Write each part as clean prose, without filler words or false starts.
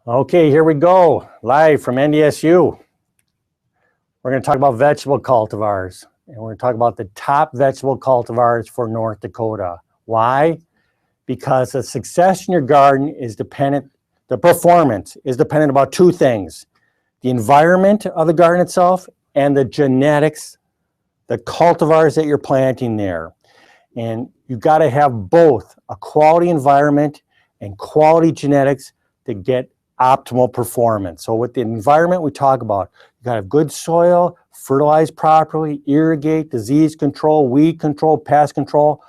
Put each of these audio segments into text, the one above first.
Okay, here we go, live from NDSU. We're going to talk about vegetable cultivars, and we're going to talk about the top vegetable cultivars for North Dakota. Why? Because the success in your garden is dependent, the performance is dependent about two things: the environment of the garden itself and the genetics, the cultivars that you're planting there. And you've got to have both a quality environment and quality genetics to get optimal performance. So with the environment we talk about, you got to have good soil, fertilize properly, irrigate, disease control, weed control, pest control.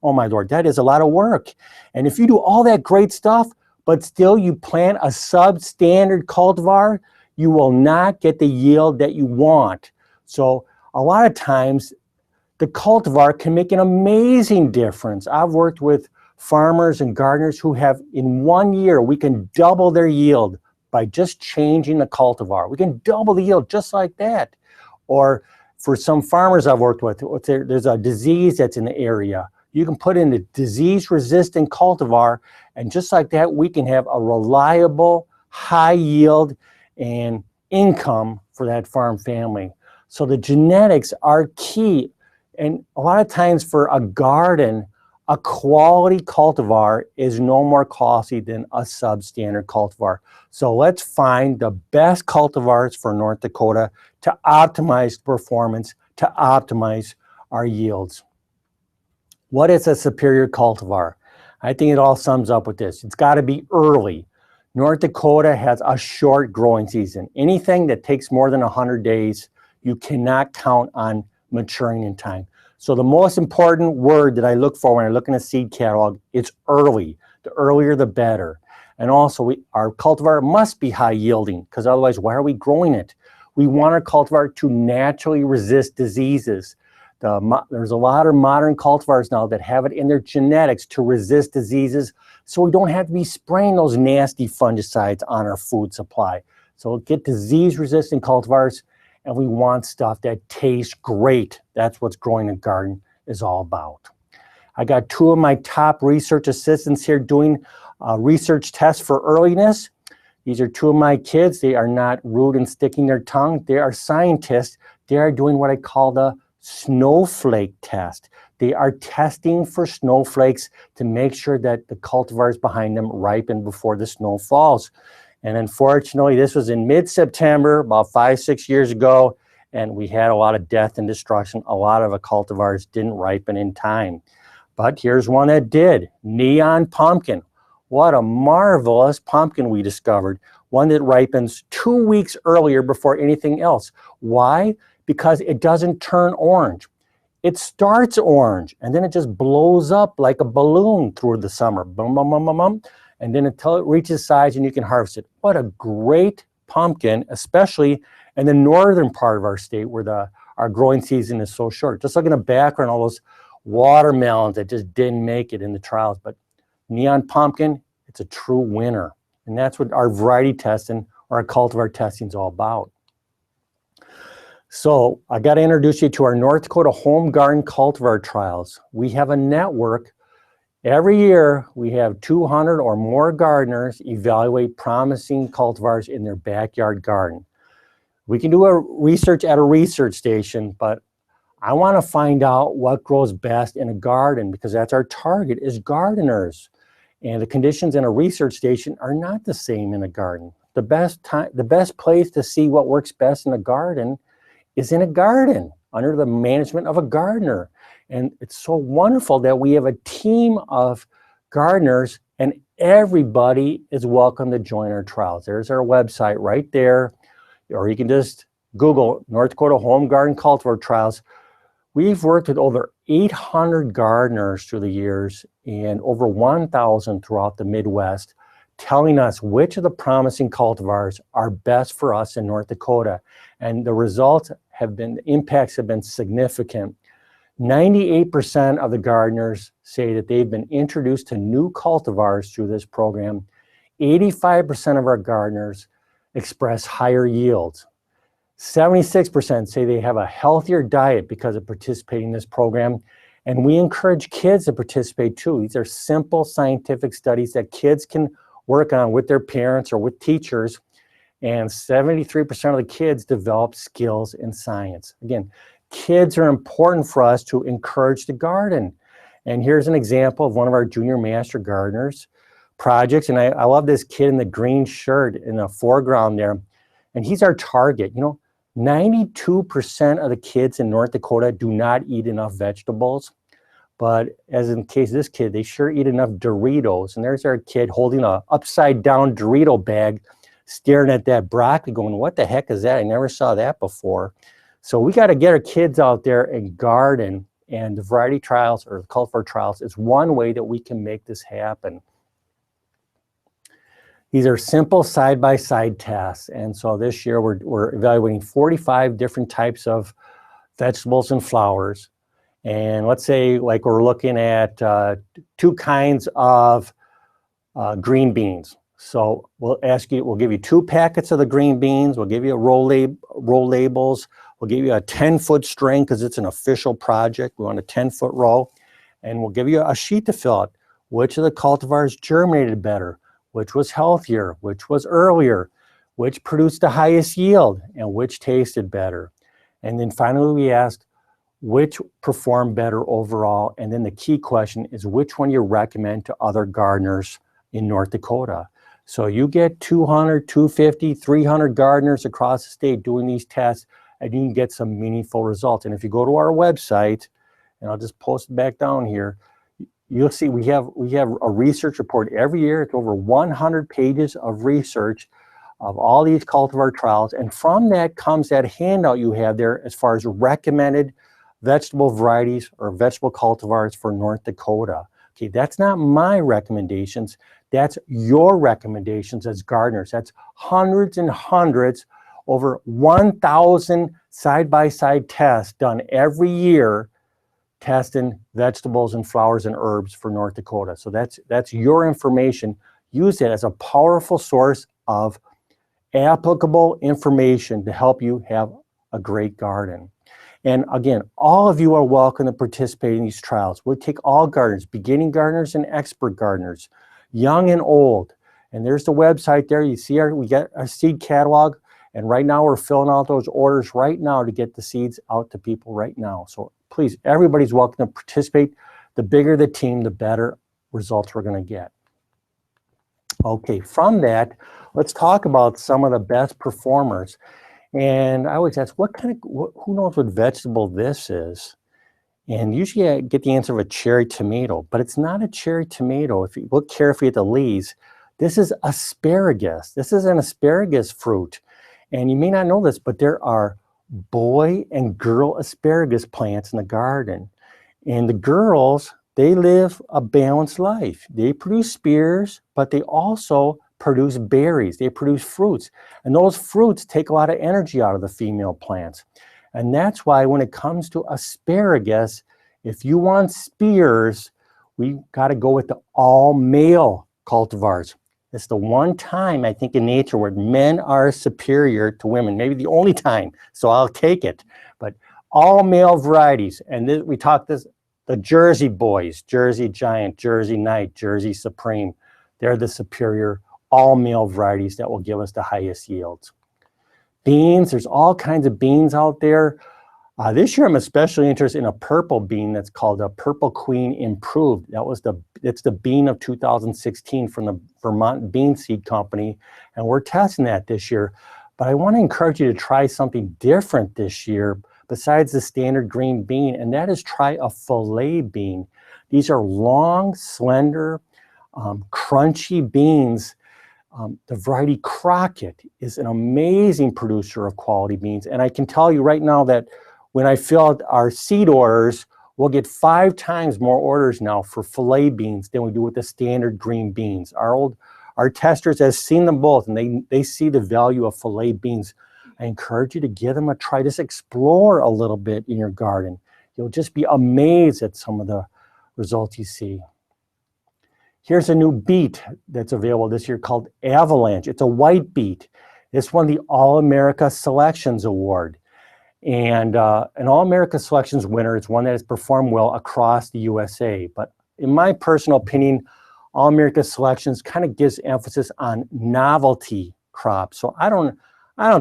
Oh my Lord, that is a lot of work. And if you do all that great stuff, but still you plant a substandard cultivar, you will not get the yield that you want. So a lot of times the cultivar can make an amazing difference. I've worked with farmers and gardeners who have, in 1 year, we can double their yield by just changing the cultivar. We can double the yield just like that. Or for some farmers I've worked with, there's a disease that's in the area. You can put in a disease-resistant cultivar, and just like that, we can have a reliable, high yield and income for that farm family. So the genetics are key. And a lot of times for a garden, a quality cultivar is no more costly than a substandard cultivar. So let's find the best cultivars for North Dakota to optimize performance, to optimize our yields. What is a superior cultivar? I think it all sums up with this. It's got to be early. North Dakota has a short growing season. Anything that takes more than 100 days, you cannot count on maturing in time. So the most important word that I look for when I look in a seed catalog is early. The earlier the better. And also our cultivar must be high yielding, because otherwise why are we growing it? We want our cultivar to naturally resist diseases. There's a lot of modern cultivars now that have it in their genetics to resist diseases, so we don't have to be spraying those nasty fungicides on our food supply. So get disease-resistant cultivars, and we want stuff that tastes great. That's what growing a garden is all about. I got two of my top research assistants here doing research tests for earliness. These are two of my kids. They are not rude and sticking their tongue. They are scientists. They are doing what I call the snowflake test. They are testing for snowflakes to make sure that the cultivars behind them ripen before the snow falls. And unfortunately, this was in mid-September, about 5-6 years ago, and we had a lot of death and destruction. A lot of the cultivars didn't ripen in time. But here's one that did, neon pumpkin. What a marvelous pumpkin we discovered. One that ripens 2 weeks earlier before anything else. Why? Because it doesn't turn orange. It starts orange, and then it just blows up like a balloon through the summer. Boom, boom, boom, boom, boom. And then until it reaches size and you can harvest it. What a great pumpkin, especially in the northern part of our state where our growing season is so short. Just look in the background, all those watermelons that just didn't make it in the trials. But neon pumpkin, it's a true winner. And that's what our variety testing or our cultivar testing is all about. So I got to introduce you to our North Dakota home garden cultivar trials. We have a network. Every year, we have 200 or more gardeners evaluate promising cultivars in their backyard garden. We can do a research at a research station, but I want to find out what grows best in a garden, because that's our target, is gardeners. And the conditions in a research station are not the same in a garden. The best place to see what works best in a garden is in a garden, under the management of a gardener. And it's so wonderful that we have a team of gardeners, and everybody is welcome to join our trials. There's our website right there, or you can just Google North Dakota Home Garden Cultivar Trials. We've worked with over 800 gardeners through the years and over 1,000 throughout the Midwest, telling us which of the promising cultivars are best for us in North Dakota. And the results have been, the impacts have been significant. 98% of the gardeners say that they've been introduced to new cultivars through this program. 85% of our gardeners express higher yields. 76% say they have a healthier diet because of participating in this program. And we encourage kids to participate too. These are simple scientific studies that kids can work on with their parents or with teachers, and 73% of the kids develop skills in science. Again, kids are important for us to encourage the garden. And here's an example of one of our junior master gardeners projects. And I love this kid in the green shirt in the foreground there. And he's our target. You know, 92% of the kids in North Dakota do not eat enough vegetables. But as in the case of this kid, they sure eat enough Doritos. And there's our kid holding a upside down Dorito bag, staring at that broccoli going, what the heck is that? I never saw that before. So we got to get our kids out there and garden, and the variety trials or the cultivar trials is one way that we can make this happen. These are simple side-by-side tests. And so this year we're evaluating 45 different types of vegetables and flowers. And let's say like we're looking at 2 kinds of green beans. So we'll give you 2 packets of the green beans. We'll give you roll labels. We'll give you a 10-foot string because it's an official project. We want a 10-foot row. And we'll give you a sheet to fill out. Which of the cultivars germinated better? Which was healthier? Which was earlier? Which produced the highest yield? And which tasted better? And then finally we asked, which performed better overall? And then the key question is which one you recommend to other gardeners in North Dakota. So you get 200, 250, 300 gardeners across the state doing these tests, and you can get some meaningful results. And if you go to our website, and I'll just post it back down here, you'll see we have a research report every year. It's over 100 pages of research of all these cultivar trials. And from that comes that handout you have there as far as recommended vegetable varieties or vegetable cultivars for North Dakota. Okay, that's not my recommendations. That's your recommendations as gardeners. That's hundreds and hundreds, over 1,000 side-by-side tests done every year testing vegetables and flowers and herbs for North Dakota. So that's your information. Use it as a powerful source of applicable information to help you have a great garden. And again, all of you are welcome to participate in these trials. We'll take all gardeners, beginning gardeners and expert gardeners, young and old. And there's the website there. You see we got our seed catalog. And right now we're filling out those orders right now to get the seeds out to people right now. So please, everybody's welcome to participate. The bigger the team, the better results we're going to get. Okay, from that, let's talk about some of the best performers. And I always ask, who knows what vegetable this is? And usually I get the answer of a cherry tomato, but it's not a cherry tomato. If you look carefully at the leaves, this is asparagus. This is an asparagus fruit. And you may not know this, but there are boy and girl asparagus plants in the garden. And the girls, they live a balanced life. They produce spears, but they also produce berries. They produce fruits. And those fruits take a lot of energy out of the female plants. And that's why when it comes to asparagus, if you want spears, we got to go with the all-male cultivars. It's the one time, I think, in nature where men are superior to women, maybe the only time, so I'll take it. But all male varieties, and we talked the Jersey boys, Jersey Giant, Jersey Knight, Jersey Supreme, they're the superior all male varieties that will give us the highest yields. Beans, there's all kinds of beans out there. This year I'm especially interested in a purple bean that's called a Purple Queen Improved. It's the bean of 2016 from the Vermont Bean Seed Company, and we're testing that this year. But I want to encourage you to try something different this year besides the standard green bean, and that is try a filet bean. These are long, slender, crunchy beans. The variety Crockett is an amazing producer of quality beans, and I can tell you right now that when I fill out our seed orders, we'll get 5 times more orders now for filet beans than we do with the standard green beans. Our testers have seen them both, and they see the value of filet beans. I encourage you to give them a try. Just explore a little bit in your garden. You'll just be amazed at some of the results you see. Here's a new beet that's available this year called Avalanche. It's a white beet. This won the All-America Selections Award. And an All-America Selections winner is one that has performed well across the USA. But in my personal opinion, All America Selections kind of gives emphasis on novelty crops. So I don't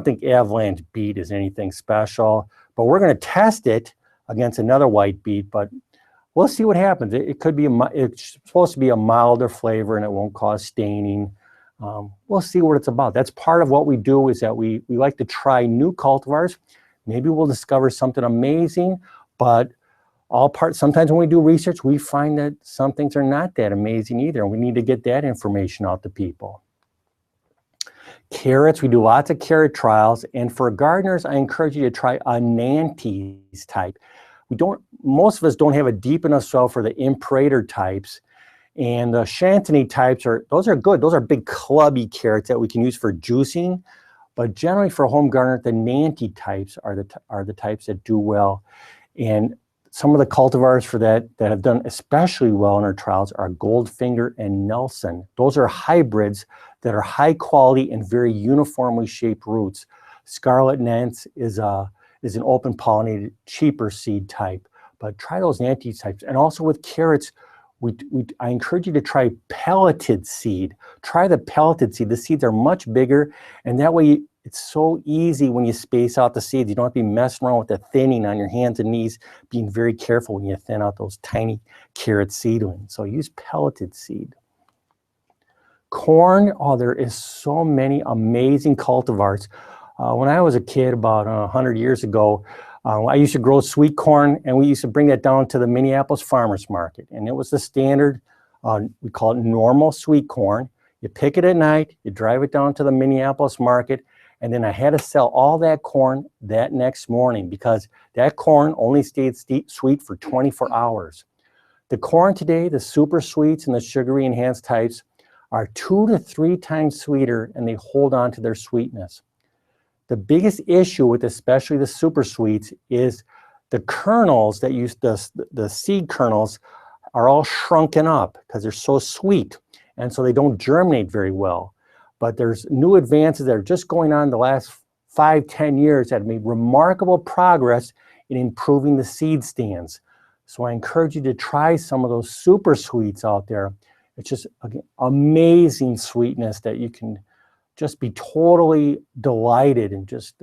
think avalanche beet is anything special, but we're going to test it against another white beet, but we'll see what happens. It could be, it's supposed to be a milder flavor and it won't cause staining. We'll see what it's about. That's part of what we do, is that we like to try new cultivars. Maybe we'll discover something amazing, but sometimes when we do research, we find that some things are not that amazing either, and we need to get that information out to people. Carrots, we do lots of carrot trials, and for gardeners, I encourage you to try a Nantes type. Most of us don't have a deep enough soil for the Imperator types, and the Chantilly types those are good. Those are big clubby carrots that we can use for juicing, but generally for a home gardener, the Nantes types are the types that do well. And some of the cultivars for that have done especially well in our trials are Goldfinger and Nelson. Those are hybrids that are high quality and very uniformly shaped roots. Scarlet Nantes is an open pollinated, cheaper seed type, but try those Nantes types. And also with carrots, I encourage you to try pelleted seed. Try the pelleted seed. The seeds are much bigger, and that way it's so easy when you space out the seeds. You don't have to be messing around with the thinning on your hands and knees, being very careful when you thin out those tiny carrot seedlings. So use pelleted seed. Corn, there is so many amazing cultivars. When I was a kid about 100 years ago, I used to grow sweet corn, and we used to bring that down to the Minneapolis Farmers Market. And it was the standard, we call it normal sweet corn. You pick it at night, you drive it down to the Minneapolis market, and then I had to sell all that corn that next morning because that corn only stayed sweet for 24 hours. The corn today, the super sweets and the sugary enhanced types, are 2 to 3 times sweeter, and they hold on to their sweetness. The biggest issue with especially the super sweets is the kernels that use the seed kernels are all shrunken up because they're so sweet, and so they don't germinate very well. But there's new advances that are just going on the last 5-10 years that have made remarkable progress in improving the seed stands. So I encourage you to try some of those super sweets out there. It's just amazing sweetness that you can just be totally delighted and just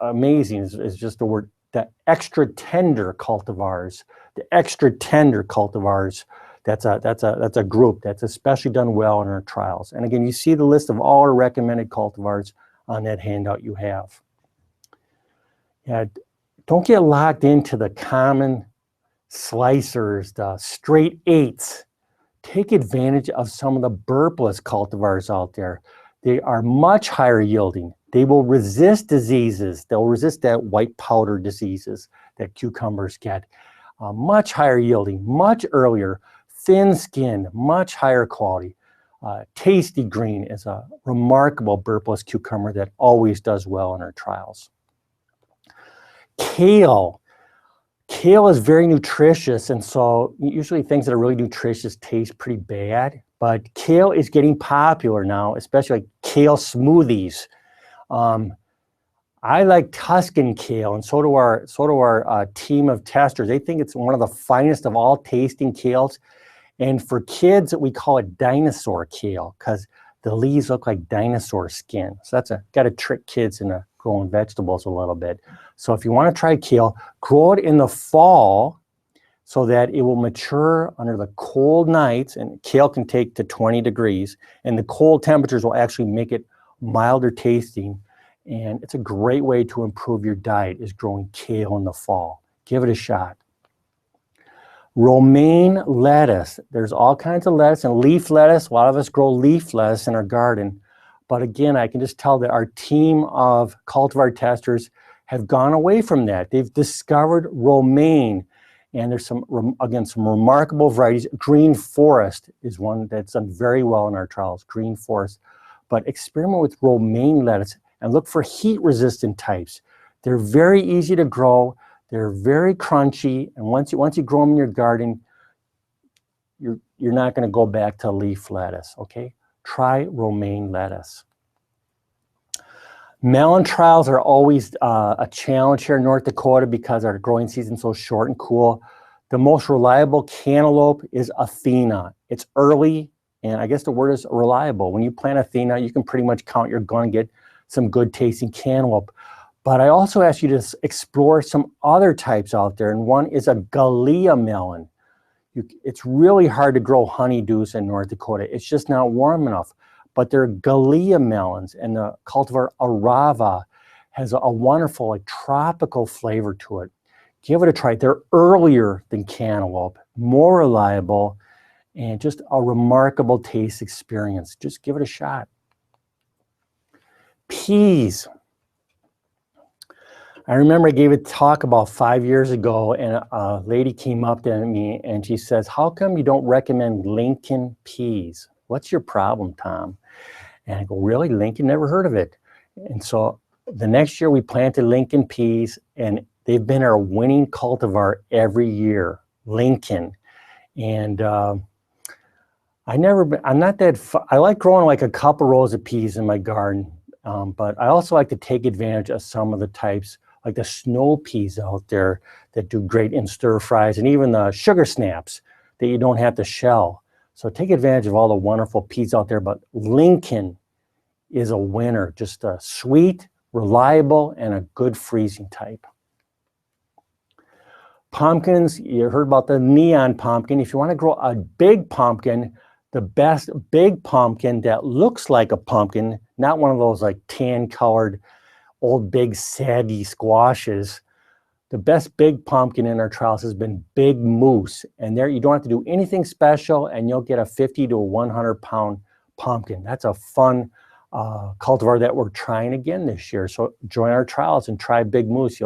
amazing is just the word. The extra tender cultivars, that's a group that's especially done well in our trials. And again, you see the list of all our recommended cultivars on that handout you have. Yeah, don't get locked into the common slicers, the straight 8s. Take advantage of some of the burpless cultivars out there. They are much higher yielding. They will resist diseases. They'll resist that white powder diseases that cucumbers get. Much higher yielding, much earlier, thin skin, much higher quality. Tasty Green is a remarkable burpless cucumber that always does well in our trials. Kale. Kale is very nutritious, and so usually things that are really nutritious taste pretty bad, but kale is getting popular now, especially like kale smoothies. I like Tuscan kale, and so do our team of testers. They think it's one of the finest of all tasting kales. And for kids, we call it dinosaur kale because the leaves look like dinosaur skin. So that's got to trick kids into growing vegetables a little bit. So if you want to try kale, grow it in the fall so that it will mature under the cold nights, and kale can take to 20 degrees, and the cold temperatures will actually make it milder tasting. And it's a great way to improve your diet, is growing kale in the fall. Give it a shot. Romaine lettuce. There's all kinds of lettuce and leaf lettuce. A lot of us grow leaf lettuce in our garden. But again, I can just tell that our team of cultivar testers have gone away from that. They've discovered romaine. And there's some remarkable varieties. Green Forest is one that's done very well in our trials, Green Forest. But experiment with romaine lettuce and look for heat-resistant types. They're very easy to grow. They're very crunchy, and once you grow them in your garden, you're not going to go back to leaf lettuce, okay? Try romaine lettuce. Melon trials are always a challenge here in North Dakota because our growing season's so short and cool. The most reliable cantaloupe is Athena. It's early, and I guess the word is reliable. When you plant Athena, you can pretty much count you're going to get some good tasting cantaloupe. But I also ask you to explore some other types out there, and one is a Gallia melon. It's really hard to grow honeydews in North Dakota. It's just not warm enough. But they're Gallia melons, and the cultivar Arava has a wonderful, like, tropical flavor to it. Give it a try. They're earlier than cantaloupe, more reliable, and just a remarkable taste experience. Just give it a shot. Peas. I remember I gave a talk about 5 years ago, and a lady came up to me and she says, "How come you don't recommend Lincoln peas? What's your problem, Tom?" And I go, "Really? Lincoln? Never heard of it." And so the next year we planted Lincoln peas, and they've been our winning cultivar every year, Lincoln. And I like growing like a couple rows of peas in my garden, but I also like to take advantage of some of the types, like the snow peas out there that do great in stir fries, and even the sugar snaps that you don't have to shell. So take advantage of all the wonderful peas out there, but Lincoln is a winner, just a sweet, reliable, and a good freezing type. Pumpkins, you heard about the neon pumpkin. If you want to grow a big pumpkin, the best big pumpkin that looks like a pumpkin, not one of those like tan-colored, old, big, saggy squashes. The best big pumpkin in our trials has been Big Moose. And there you don't have to do anything special, and you'll get a 50 to 100 pound pumpkin. That's a fun cultivar that we're trying again this year. So join our trials and try Big Moose.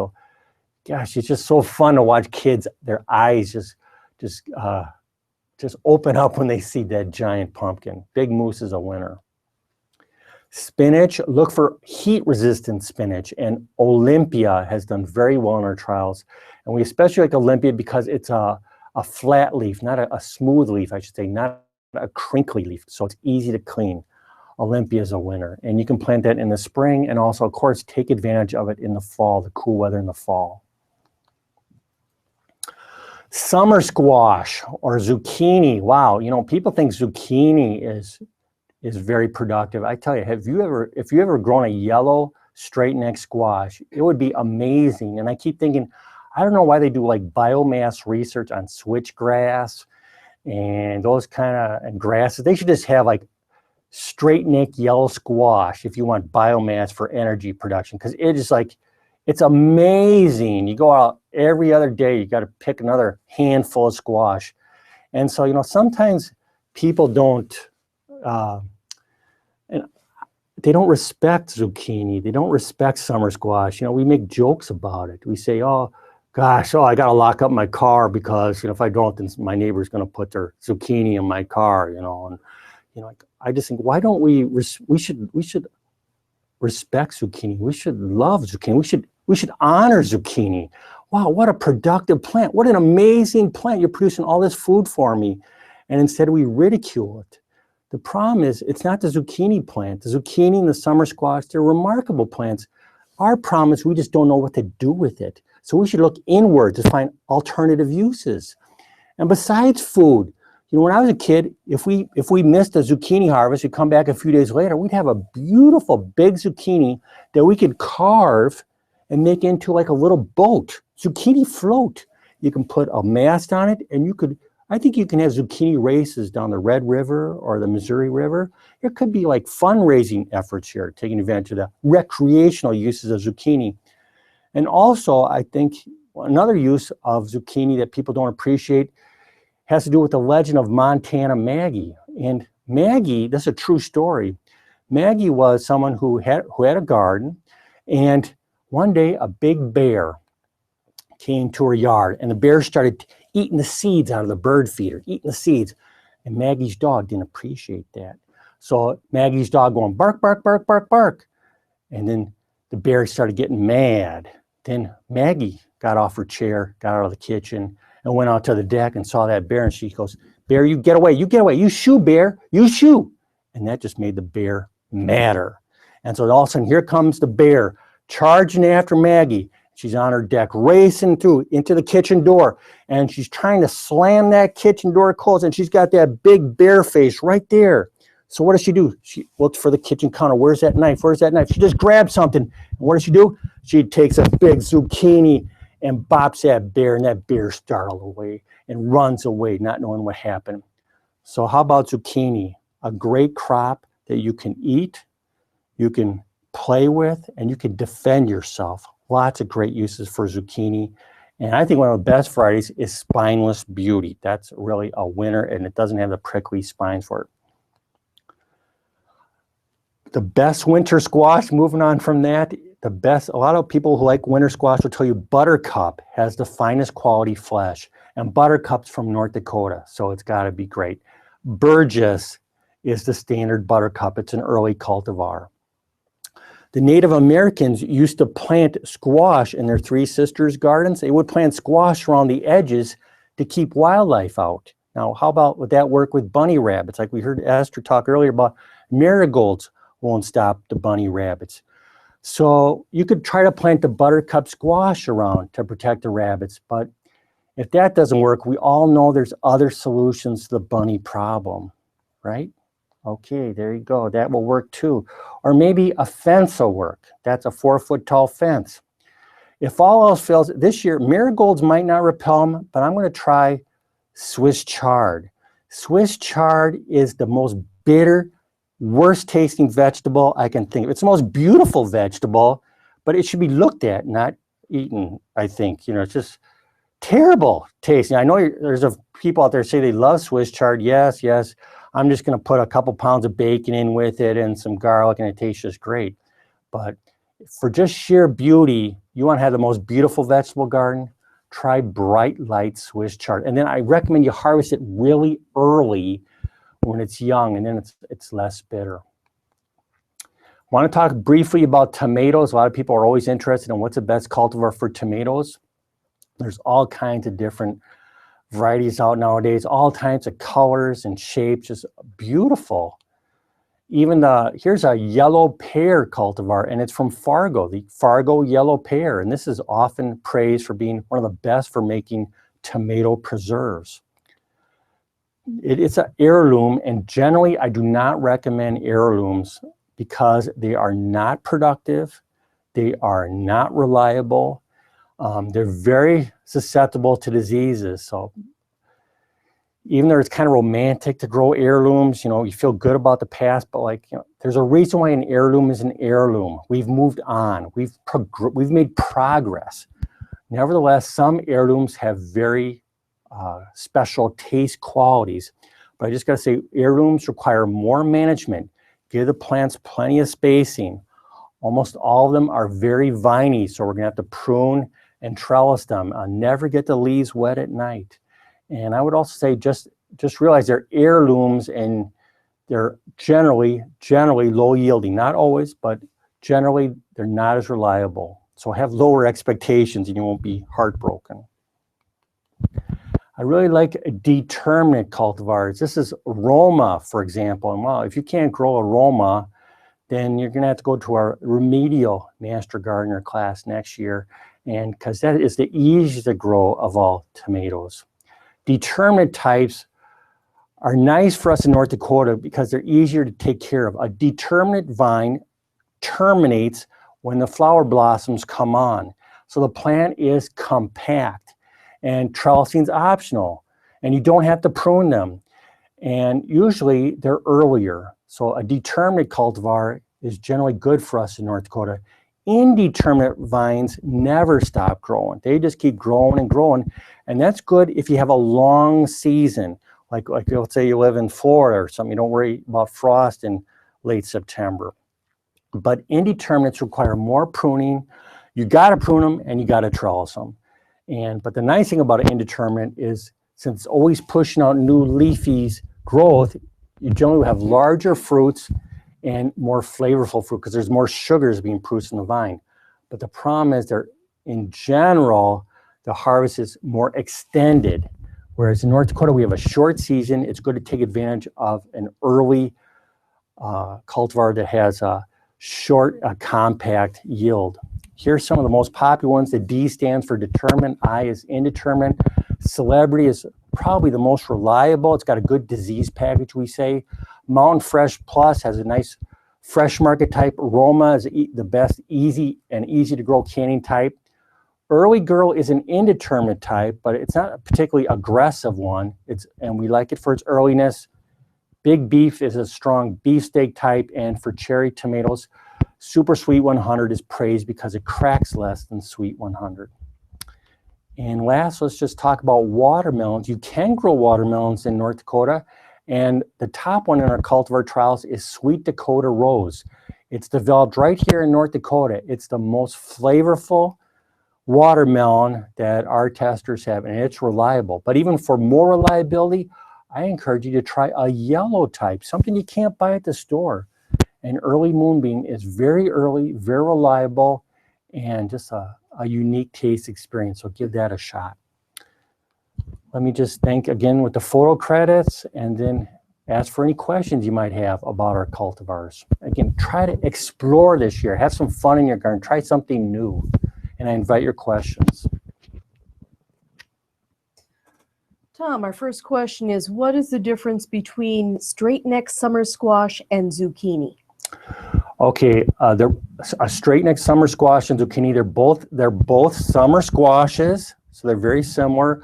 Gosh, it's just so fun to watch kids, their eyes just open up when they see that giant pumpkin. Big Moose is a winner. Spinach, look for heat-resistant spinach, and Olympia has done very well in our trials. And we especially like Olympia because it's a flat leaf, not a smooth leaf, I should say, not a crinkly leaf, so it's easy to clean. Olympia is a winner, and you can plant that in the spring, and also, of course, take advantage of it in the fall, the cool weather in the fall. Summer squash or zucchini. Wow, you know, people think zucchini is very productive. I tell you, if you ever grown a yellow straight neck squash, it would be amazing. And I keep thinking, I don't know why they do like biomass research on switchgrass and those kind of grasses. They should just have like straight neck yellow squash if you want biomass for energy production, because it is like, it's amazing. You go out every other day, you got to pick another handful of squash. And so, you know, sometimes people don't, and they don't respect zucchini. They don't respect summer squash. You know, we make jokes about it. We say, "Oh, gosh, I got to lock up my car because, you know, if I don't, then my neighbor's going to put their zucchini in my car," you know. And, you know, I just think, why don't we should respect zucchini. We should love zucchini. We should honor zucchini. Wow, what a productive plant. What an amazing plant. You're producing all this food for me. And instead we ridicule it. The problem is, it's not the zucchini plant. The zucchini and the summer squash, they're remarkable plants. Our problem is we just don't know what to do with it. So we should look inward to find alternative uses. And besides food, you know, when I was a kid, if we missed a zucchini harvest, we'd come back a few days later, we'd have a beautiful big zucchini that we could carve and make into like a little boat, zucchini float. You can put a mast on it, and I think you can have zucchini races down the Red River or the Missouri River. There could be like fundraising efforts here, taking advantage of the recreational uses of zucchini. And also, I think another use of zucchini that people don't appreciate has to do with the legend of Montana Maggie. And Maggie, this is a true story. Maggie was someone who had a garden, and one day a big bear came to her yard, and the bear started eating the seeds out of the bird feeder, eating the seeds. And Maggie's dog didn't appreciate that. So Maggie's dog going bark, bark, bark, bark, bark. And then the bear started getting mad. Then Maggie got off her chair, got out of the kitchen, and went out to the deck and saw that bear. And she goes, "Bear, you get away, you shoo, bear, you shoo." And that just made the bear madder. And so all of a sudden, here comes the bear charging after Maggie. She's on her deck, racing through into the kitchen door, and she's trying to slam that kitchen door closed, and she's got that big bear face right there. So what does she do? She looks for the kitchen counter. Where's that knife? Where's that knife? She just grabs something. And what does she do? She takes a big zucchini and bops that bear, and that bear startled away and runs away, not knowing what happened. So how about zucchini? A great crop that you can eat, you can play with, and you can defend yourself. Lots of great uses for zucchini. And I think one of the best varieties is Spineless Beauty. That's really a winner, and it doesn't have the prickly spines for it. The best winter squash, moving on from that, a lot of people who like winter squash will tell you Buttercup has the finest quality flesh. And Buttercup's from North Dakota, so it's got to be great. Burgess is the standard Buttercup. It's an early cultivar. The Native Americans used to plant squash in their Three Sisters gardens. They would plant squash around the edges to keep wildlife out. Now, how about would that work with bunny rabbits? Like we heard Esther talk earlier about marigolds won't stop the bunny rabbits. So you could try to plant the Buttercup squash around to protect the rabbits, but if that doesn't work, we all know there's other solutions to the bunny problem, right? Okay, there you go. That will work too. Or maybe a fence will work. That's a 4-foot tall fence. If all else fails, this year, marigolds might not repel them, but I'm going to try Swiss chard. Swiss chard is the most bitter, worst tasting vegetable I can think of. It's the most beautiful vegetable, but it should be looked at, not eaten, I think. You know, it's just terrible tasting. I know there's people out there say they love Swiss chard. Yes, yes. I'm just going to put a couple pounds of bacon in with it and some garlic, and it tastes just great. But for just sheer beauty, you want to have the most beautiful vegetable garden, try Bright Light Swiss chard. And then I recommend you harvest it really early when it's young, and then it's less bitter. I want to talk briefly about tomatoes. A lot of people are always interested in what's the best cultivar for tomatoes. There's all kinds of different varieties out nowadays, all types of colors and shapes, just beautiful. Even here's a yellow pear cultivar, and it's from Fargo, the Fargo yellow pear. And this is often praised for being one of the best for making tomato preserves. It's an heirloom, and generally I do not recommend heirlooms because they are not productive, they are not reliable, they're very susceptible to diseases. So even though it's kind of romantic to grow heirlooms, you know, you feel good about the past, but like, you know, there's a reason why an heirloom is an heirloom. We've moved on, we've made progress. Nevertheless, some heirlooms have very special taste qualities, but I just got to say, heirlooms require more management. Give the plants plenty of spacing. Almost all of them are very viney, so we're going to have to prune and trellis them. Never get the leaves wet at night. And I would also say just realize they're heirlooms, and they're generally low yielding. Not always, but generally they're not as reliable. So have lower expectations and you won't be heartbroken. I really like determinate cultivars. This is Roma, for example. And well, if you can't grow a Roma, then you're going to have to go to our remedial Master Gardener class next year, and because that is the easiest to grow of all tomatoes. Determinate types are nice for us in North Dakota because they're easier to take care of. A determinate vine terminates when the flower blossoms come on. So the plant is compact, and trellising is optional, and you don't have to prune them. And usually they're earlier. So a determinate cultivar is generally good for us in North Dakota. Indeterminate vines never stop growing. They just keep growing and growing. And that's good if you have a long season. Like let's say you live in Florida or something, you don't worry about frost in late September. But indeterminates require more pruning. You got to prune them and you got to trellis them. But the nice thing about an indeterminate is, since it's always pushing out new leafy growth, you generally have larger fruits and more flavorful fruit because there's more sugars being produced in the vine. But the problem is in general, the harvest is more extended. Whereas in North Dakota, we have a short season. It's good to take advantage of an early cultivar that has a short, compact yield. Here's some of the most popular ones. The D stands for determined, I is indeterminate. Celebrity is probably the most reliable. It's got a good disease package, we say. Mountain Fresh Plus has a nice fresh market type. Roma is the best easy to grow canning type. Early Girl is an indeterminate type, but it's not a particularly aggressive one. And we like it for its earliness. Big Beef is a strong beefsteak type, and for cherry tomatoes, Super Sweet 100 is praised because it cracks less than Sweet 100. And last, let's just talk about watermelons. You can grow watermelons in North Dakota, and the top one in our cultivar trials is Sweet Dakota Rose. It's developed right here in North Dakota. It's the most flavorful watermelon that our testers have, and it's reliable. But even for more reliability, I encourage you to try a yellow type, something you can't buy at the store. And Early Moonbeam is very early, very reliable, and just a unique taste experience. So give that a shot. Let me just thank again with the photo credits, and then ask for any questions you might have about our cultivars. Again, try to explore this year. Have some fun in your garden. Try something new. And I invite your questions. Tom, our first question is, what is the difference between straight neck summer squash and zucchini? Okay, a straight neck summer squash and zucchini, they're both summer squashes, so they're very similar.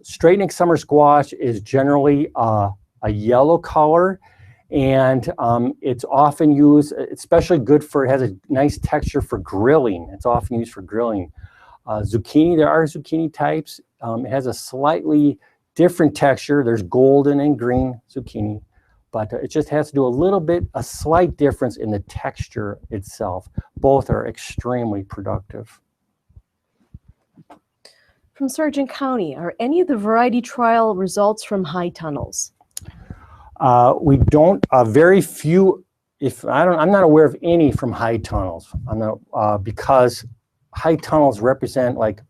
Straight neck summer squash is generally a yellow color, and it's often used, especially good for, it has a nice texture for grilling. It's often used for grilling. Zucchini, there are zucchini types. It has a slightly different texture. There's golden and green zucchini, but it just has to do a slight difference in the texture itself. Both are extremely productive. From Sargent County, are any of the variety trial results from high tunnels? We don't, very few, I'm not aware of any from high tunnels. Because high tunnels represent like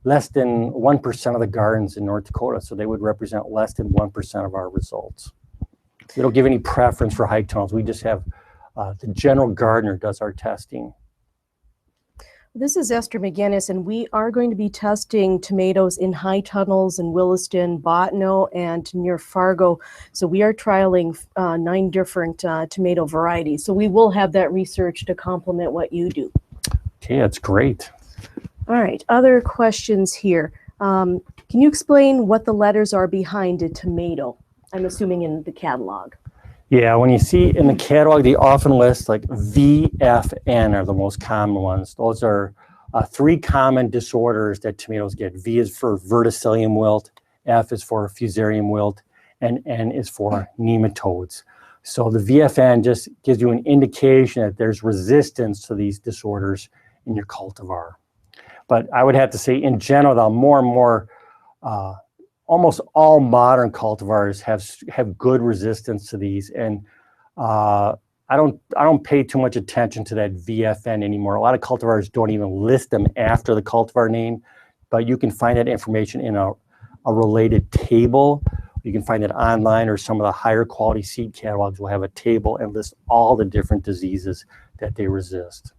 less than 1% of the gardens in North Dakota, so they would represent less than 1% of our results. We don't give any preference for high tunnels. We just have the general gardener does our testing. This is Esther McGinnis, and we are going to be testing tomatoes in high tunnels in Williston, Bottineau, and near Fargo. So we are trialing 9 different tomato varieties. So we will have that research to complement what you do. Okay, that's great. All right, other questions here. Can you explain what the letters are behind a tomato? I'm assuming in the catalog. Yeah, when you see in the catalog, they often list like VFN are the most common ones. Those are 3 common disorders that tomatoes get. V is for verticillium wilt, F is for fusarium wilt, and N is for nematodes. So the VFN just gives you an indication that there's resistance to these disorders in your cultivar. But I would have to say, in general, though, more and more, almost all modern cultivars have good resistance to these, and I don't pay too much attention to that VFN anymore. A lot of cultivars don't even list them after the cultivar name, but you can find that information in a related table. You can find it online, or some of the higher quality seed catalogs will have a table and list all the different diseases that they resist.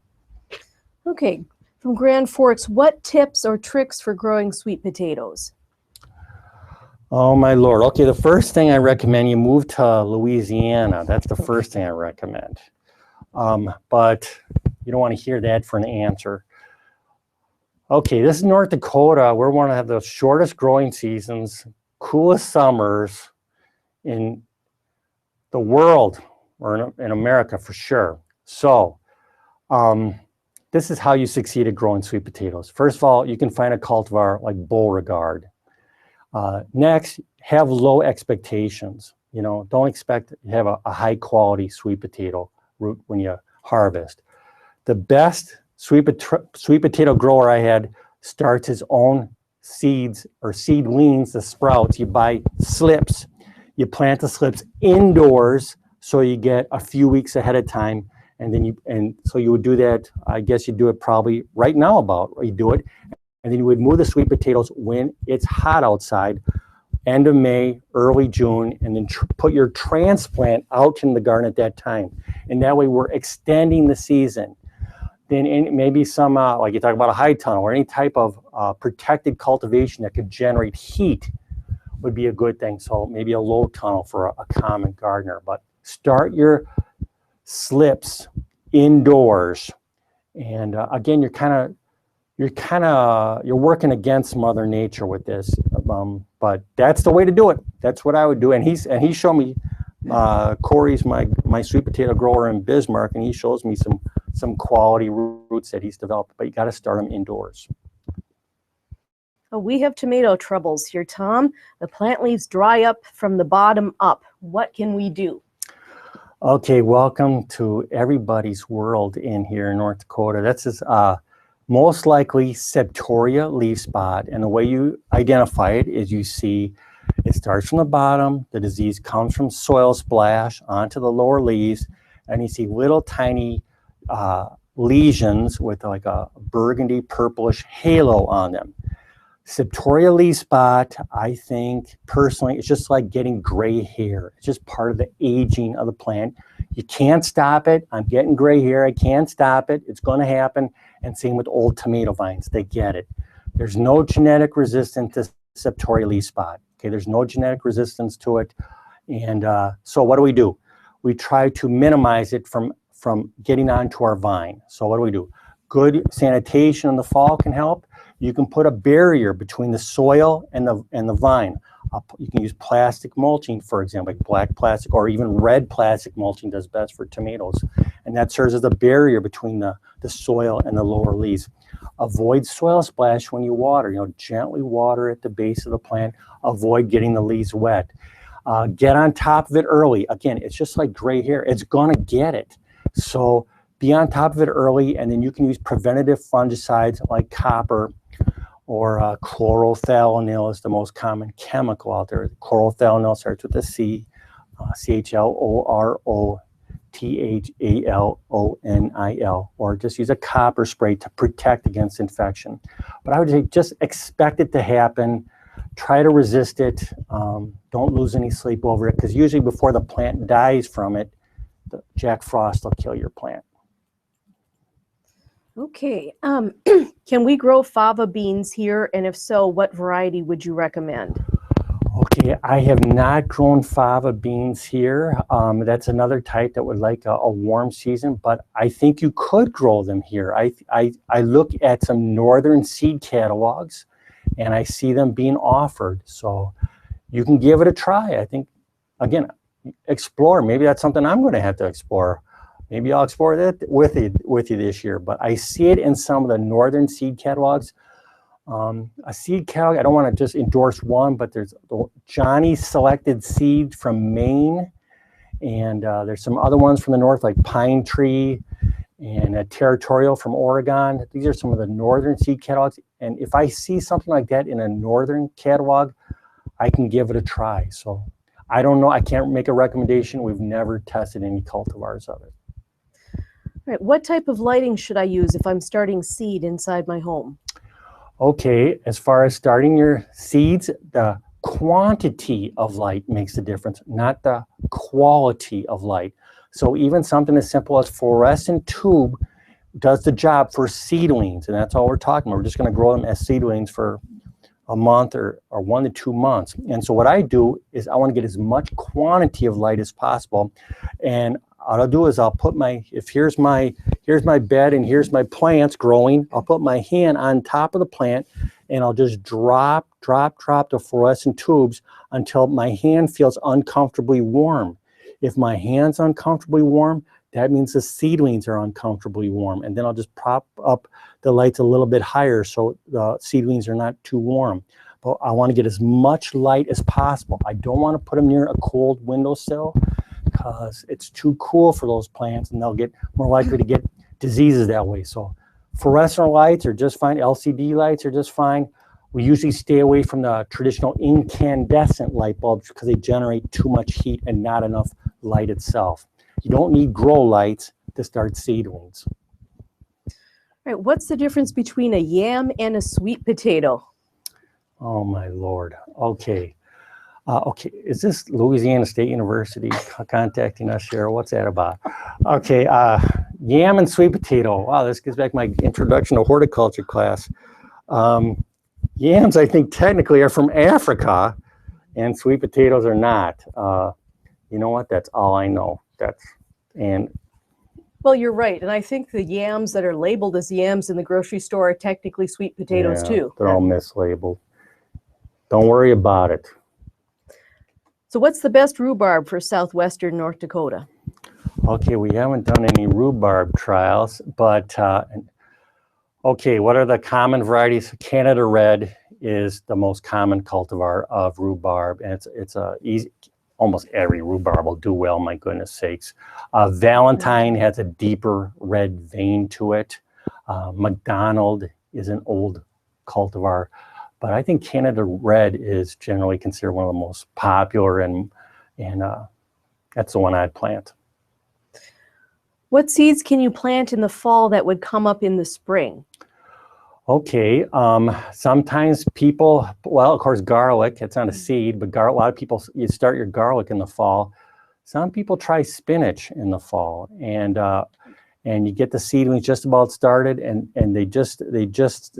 Okay, from Grand Forks, what tips or tricks for growing sweet potatoes? Oh my Lord. Okay, the first thing I recommend, you move to Louisiana. That's the first thing I recommend. But you don't want to hear that for an answer. Okay, this is North Dakota. We're one of the shortest growing seasons, coolest summers in the world, or in America for sure. So this is how you succeed at growing sweet potatoes. First of all, you can find a cultivar like Beauregard. Next, have low expectations. You know, don't expect to have a high quality sweet potato root when you harvest. The best sweet potato grower I had starts his own seeds or seedlings, the sprouts. You buy slips, you plant the slips indoors, so you get a few weeks ahead of time, and then so you would do that. I guess you do it probably right now you do it. And then you would move the sweet potatoes when it's hot outside, end of May, early June, and then put your transplant out in the garden at that time. And that way we're extending the season. then maybe some, like you talk about a high tunnel or any type of protected cultivation that could generate heat would be a good thing. So maybe a low tunnel for a common gardener. But start your slips indoors. And again, you're working against Mother Nature with this. But that's the way to do it. That's what I would do. And he showed me, Corey's my sweet potato grower in Bismarck, and he shows me some quality roots that he's developed, but you got to start them indoors. Oh, we have tomato troubles here, Tom. The plant leaves dry up from the bottom up. What can we do? Okay, welcome to everybody's world in here in North Dakota. That's most likely septoria leaf spot, and the way you identify it is you see it starts from the bottom, the disease comes from soil splash onto the lower leaves, and you see little tiny lesions with like a burgundy purplish halo on them. Septoria leaf spot, I think personally, it's just like getting gray hair. It's just part of the aging of the plant. You can't stop it. I'm getting gray hair. I can't stop it. It's going to happen. And same with old tomato vines. They get it. There's no genetic resistance to Septoria leaf spot. Okay, there's no genetic resistance to it. And so what do? We try to minimize it from getting onto our vine. So what do? Good sanitation in the fall can help. You can put a barrier between the soil and the vine. You can use plastic mulching, for example, like black plastic or even red plastic mulching does best for tomatoes. And that serves as a barrier between the soil and the lower leaves. Avoid soil splash when you water. Gently water at the base of the plant. Avoid getting the leaves wet. Get on top of it early. Again, it's just like gray hair. It's going to get it. So be on top of it early, and then you can use preventative fungicides like copper or chlorothalonil is the most common chemical out there. Chlorothalonil starts with a C, CHLOROTHALONIL, or just use a copper spray to protect against infection. But I would say just expect it to happen. Try to resist it. Don't lose any sleep over it, because usually before the plant dies from it, the Jack Frost will kill your plant. Okay, can we grow fava beans here? And if so, what variety would you recommend? Okay, I have not grown fava beans here. That's another type that would like a warm season, but I think you could grow them here. I look at some northern seed catalogs, and I see them being offered. So you can give it a try. I think, again, explore. Maybe that's something I'm going to have to explore. Maybe I'll explore that with you this year. But I see it in some of the northern seed catalogs. A seed catalog, I don't want to just endorse one, but there's Johnny Selected Seed from Maine, and there's some other ones from the north like Pine Tree and Territorial from Oregon. These are some of the northern seed catalogs, and if I see something like that in a northern catalog, I can give it a try. So I don't know, I can't make a recommendation. We've never tested any cultivars of it. All right, what type of lighting should I use if I'm starting seed inside my home? Okay, as far as starting your seeds, the quantity of light makes a difference, not the quality of light. So even something as simple as fluorescent tube does the job for seedlings, and that's all we're talking about. We're just going to grow them as seedlings for a month or 1 to 2 months. And so what I do is I want to get as much quantity of light as possible. And what I'll do is I'll put here's my bed and here's my plants growing, I'll put my hand on top of the plant and I'll just drop the fluorescent tubes until my hand feels uncomfortably warm. If my hand's uncomfortably warm, that means the seedlings are uncomfortably warm. And then I'll just prop up the lights a little bit higher so the seedlings are not too warm. But I want to get as much light as possible. I don't want to put them near a cold windowsill because it's too cool for those plants and they'll get more likely to get diseases that way. So fluorescent lights are just fine. LCD lights are just fine. We usually stay away from the traditional incandescent light bulbs because they generate too much heat and not enough light itself. You don't need grow lights to start seedlings. All right, what's the difference between a yam and a sweet potato? Oh my Lord. Okay. Okay, is this Louisiana State University contacting us here? What's that about? Okay, Yam and sweet potato. Wow, this gets back to my introduction to horticulture class. Yams, I think, technically are from Africa, and sweet potatoes are not. You know what? That's all I know. Well, you're right, and I think the yams that are labeled as yams in the grocery store are technically sweet potatoes too. They're all mislabeled. Don't worry about it. So what's the best rhubarb for southwestern North Dakota? Okay, we haven't done any rhubarb trials, but okay, what are the common varieties? Canada Red is the most common cultivar of rhubarb, and it's a easy. Almost every rhubarb will do well, my goodness sakes. Valentine has a deeper red vein to it. McDonald is an old cultivar, but I think Canada Red is generally considered one of the most popular, and that's the one I'd plant. What seeds can you plant in the fall that would come up in the spring? Okay, sometimes people, well, of course, garlic, it's not a seed, but a lot of people, you start your garlic in the fall. Some people try spinach in the fall, and you get the seedlings just about started, and they just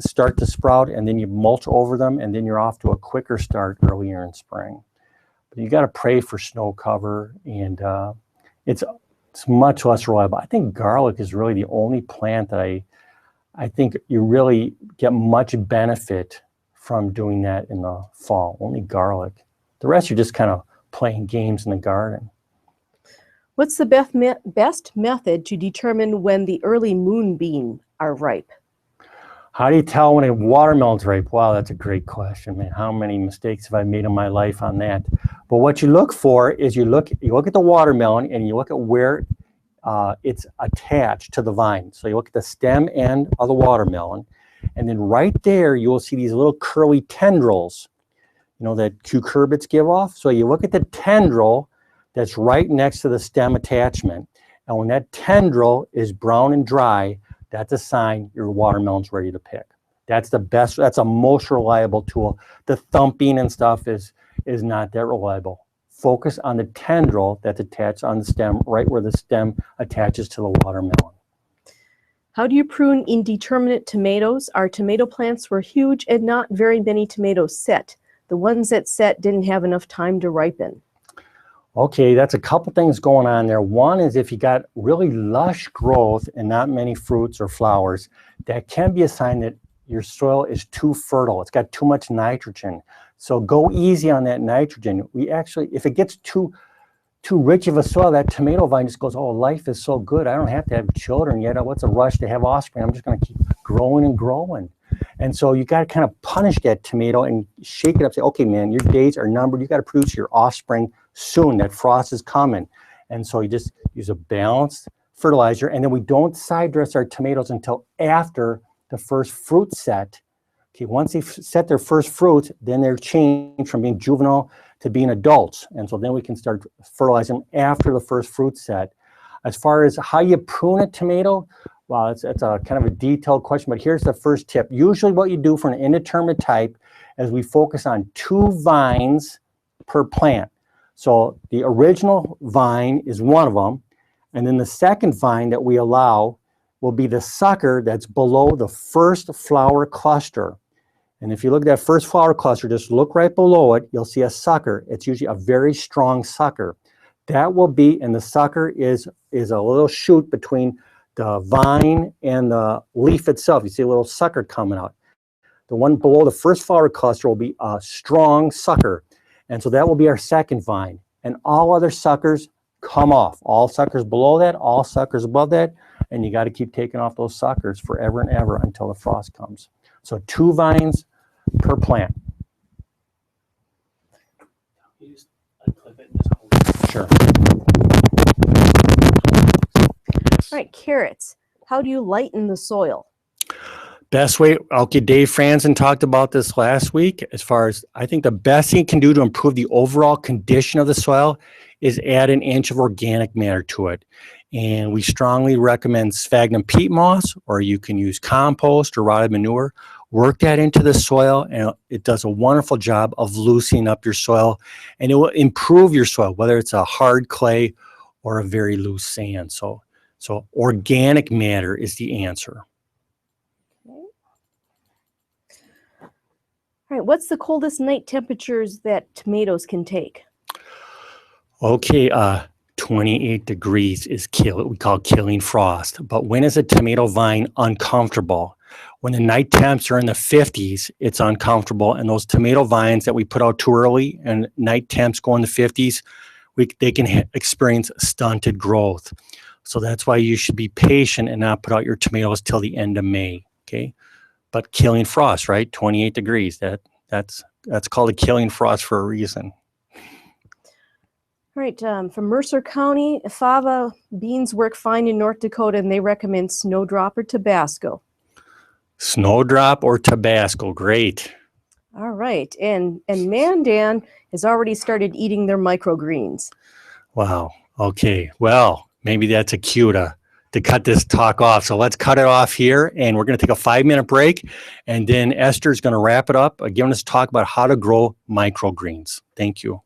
start to sprout, and then you mulch over them, and then you're off to a quicker start earlier in spring. But you got to pray for snow cover, and it's much less reliable. I think garlic is really the only plant that I think you really get much benefit from doing that in the fall, only garlic. The rest, you're just kind of playing games in the garden. What's the best method to determine when the early moonbeam are ripe? How do you tell when a watermelon's ripe? Wow, that's a great question, man. How many mistakes have I made in my life on that? But what you look for is you look at the watermelon and you look at where it's attached to the vine. So you look at the stem end of the watermelon, and then right there you will see these little curly tendrils, you know, that cucurbits give off. So you look at the tendril that's right next to the stem attachment, and when that tendril is brown and dry, that's a sign your watermelon's ready to pick. That's the best, that's a most reliable tool. The thumping and stuff is not that reliable. Focus on the tendril that's attached on the stem, right where the stem attaches to the watermelon. How do you prune indeterminate tomatoes? Our tomato plants were huge and not very many tomatoes set. The ones that set didn't have enough time to ripen. Okay, that's a couple things going on there. One is if you got really lush growth and not many fruits or flowers, that can be a sign that your soil is too fertile. It's got too much nitrogen. So go easy on that nitrogen. We actually, if it gets too rich of a soil, that tomato vine just goes, oh, life is so good. I don't have to have children yet. What's a rush to have offspring? I'm just going to keep growing and growing. And so you got to kind of punish that tomato and shake it up. Say, okay, man, your days are numbered. You got to produce your offspring soon. That frost is coming. And so you just use a balanced fertilizer. And then we don't side dress our tomatoes until after the first fruit set. Okay, once they set their first fruit, then they're changed from being juvenile to being adults. And so then we can start fertilizing them after the first fruit set. As far as how you prune a tomato, well, it's a kind of a detailed question, but here's the first tip. Usually what you do for an indeterminate type is we focus on 2 vines per plant. So the original vine is one of them, and then the second vine that we allow will be the sucker that's below the first flower cluster. And if you look at that first flower cluster, just look right below it, you'll see a sucker. It's usually a very strong sucker. That will be, and the sucker is a little shoot between the vine and the leaf itself. You see a little sucker coming out. The one below the first flower cluster will be a strong sucker. And so that will be our second vine. And all other suckers come off. All suckers below that, all suckers above that. And you got to keep taking off those suckers forever and ever until the frost comes. So 2 vines per plant. You just unclip it and just hold it. Sure. All right, carrots. How do you lighten the soil? Best way, okay, Dave Franzen talked about this last week. As far as, I think the best thing you can do to improve the overall condition of the soil is add an inch of organic matter to it. And we strongly recommend sphagnum peat moss, or you can use compost or rotted manure. Work that into the soil, and it does a wonderful job of loosening up your soil, and it will improve your soil, whether it's a hard clay or a very loose sand. So So organic matter is the answer. All right, what's the coldest night temperatures that tomatoes can take? Okay, 28 degrees is what we call killing frost. But when is a tomato vine uncomfortable? When the night temps are in the 50s, it's uncomfortable. And those tomato vines that we put out too early and night temps go in the 50s, they can experience stunted growth. So that's why you should be patient and not put out your tomatoes till the end of May, okay? But killing frost, right? 28 degrees, that's called a killing frost for a reason. All right, from Mercer County, fava beans work fine in North Dakota, and they recommend snowdrop or Tabasco. Snowdrop or Tabasco, great. All right, and Mandan has already started eating their microgreens. Wow, okay, well, maybe that's a cue to cut this talk off. So let's cut it off here, and we're going to take a 5-minute break, and then Esther's going to wrap it up, giving us a talk about how to grow microgreens. Thank you.